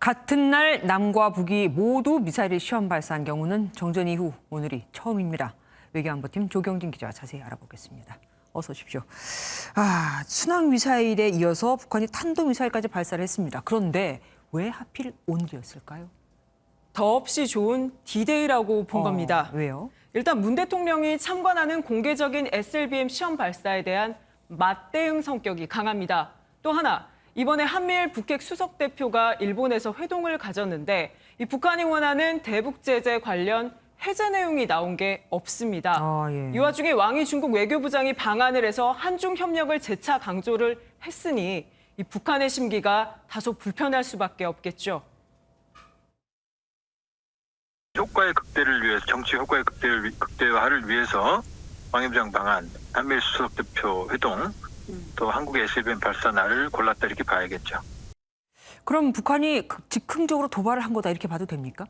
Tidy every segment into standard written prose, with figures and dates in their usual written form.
같은 날 남과 북이 모두 미사일을 시험 발사한 경우는 정전 이후 오늘이 처음입니다. 외교안보팀 조경진 기자와 자세히 알아보겠습니다. 어서 오십시오. 순항 미사일에 이어서 북한이 탄도미사일까지 발사를 했습니다. 그런데 왜 하필 오늘이었을까요? 더없이 좋은 D-Day라고 본 겁니다. 왜요? 일단 문 대통령이 참관하는 공개적인 SLBM 시험 발사에 대한 맞대응 성격이 강합니다. 또 하나, 이번에 한미일 북핵 수석 대표가 일본에서 회동을 가졌는데 이 북한이 원하는 대북 제재 관련 해제 내용이 나온 게 없습니다. 이 와중에 왕이 중국 외교부장이 방한을 해서 한중 협력을 재차 강조를 했으니 이 북한의 심기가 다소 불편할 수밖에 없겠죠. 효과의 극대를 위해서, 정치 효과의 극대화를 위해서 왕위부장 방한, 한미일 수석 대표 회동, 또 한국의 SLBM 발사 날을 골랐다 이렇게 봐야겠죠. 그럼 북한이 즉흥적으로 도발을 한 거다 이렇게 봐도 됩니까?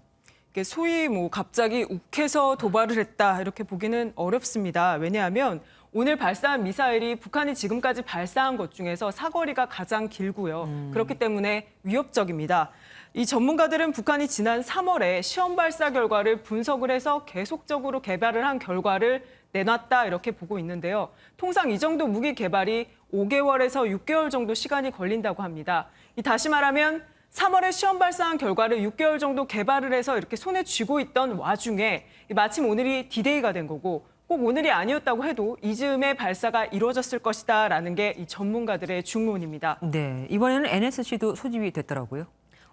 소위 갑자기 욱해서 도발을 했다 이렇게 보기는 어렵습니다. 왜냐하면 오늘 발사한 미사일이 북한이 지금까지 발사한 것 중에서 사거리가 가장 길고요. 그렇기 때문에 위협적입니다. 이 전문가들은 북한이 지난 3월에 시험 발사 결과를 분석을 해서 계속적으로 개발을 한 결과를 내놨다 이렇게 보고 있는데요. 통상 이 정도 무기 개발이 5개월에서 6개월 정도 시간이 걸린다고 합니다. 다시 말하면 3월에 시험 발사한 결과를 6개월 정도 개발을 해서 이렇게 손에 쥐고 있던 와중에 마침 오늘이 D-Day가 된 거고 꼭 오늘이 아니었다고 해도 이즈음에 발사가 이루어졌을 것이다라는 게 이 전문가들의 중론입니다. 네, 이번에는 NSC도 소집이 됐더라고요.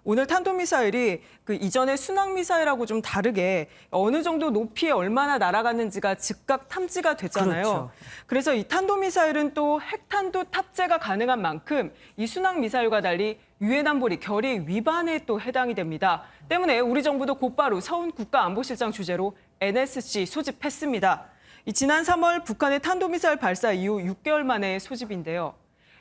오늘 탄도미사일이 이전의 순항미사일하고 좀 다르게 어느 정도 높이에 얼마나 날아갔는지가 즉각 탐지가 됐잖아요. 그렇죠. 그래서 이 탄도미사일은 또 핵탄두 탑재가 가능한 만큼 이 순항미사일과 달리 유엔 안보리 결의 위반에 또 해당이 됩니다. 때문에 우리 정부도 곧바로 서훈 국가안보실장 주재로 NSC 소집했습니다. 지난 3월 북한의 탄도미사일 발사 이후 6개월 만에 소집인데요.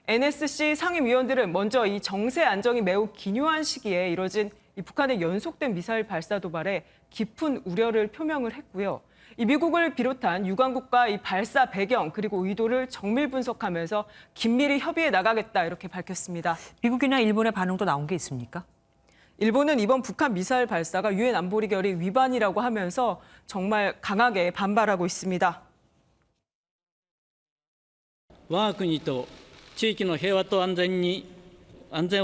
NSC 상임위원들은 먼저 이 정세 안정이 매우 기묘한 시기에 이뤄진 이 북한의 연속된 미사일 발사 도발에 깊은 우려를 표명을 했고요. 이 미국을 비롯한 유관국과 이 발사 배경 그리고 의도를 정밀 분석하면서 긴밀히 협의해 나가겠다 이렇게 밝혔습니다. 미국이나 일본의 반응도 나온 게 있습니까? 일본은 이번 북한 미사일 발사가 유엔 안보리 결의 위반이라고 하면서 정말 강하게 반발하고 있습니다. 我が国と地域の平和と安全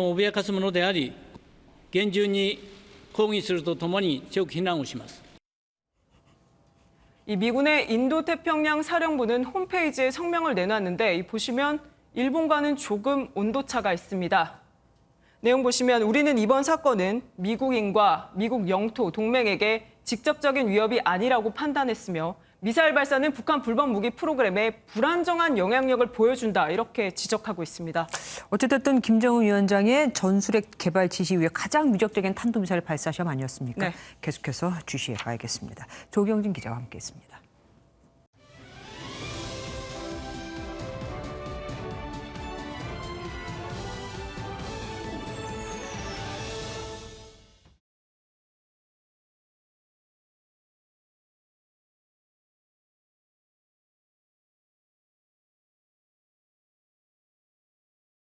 を脅かすものであり、厳重に抗議するとともに強く非難をします。 이 미군의 인도태평양 사령부는 홈페이지에 성명을 내놨는데 보시면 일본과는 조금 온도차가 있습니다. 내용 보시면 우리는 이번 사건은 미국인과 미국 영토 동맹에게 직접적인 위협이 아니라고 판단했으며 미사일 발사는 북한 불법 무기 프로그램에 불안정한 영향력을 보여준다 이렇게 지적하고 있습니다. 어쨌든 김정은 위원장의 전술핵 개발 지시 이후에 가장 위력적인 탄도미사일 발사 시험 아니었습니까? 네. 계속해서 주시해 봐야겠습니다. 조경진 기자와 함께했습니다.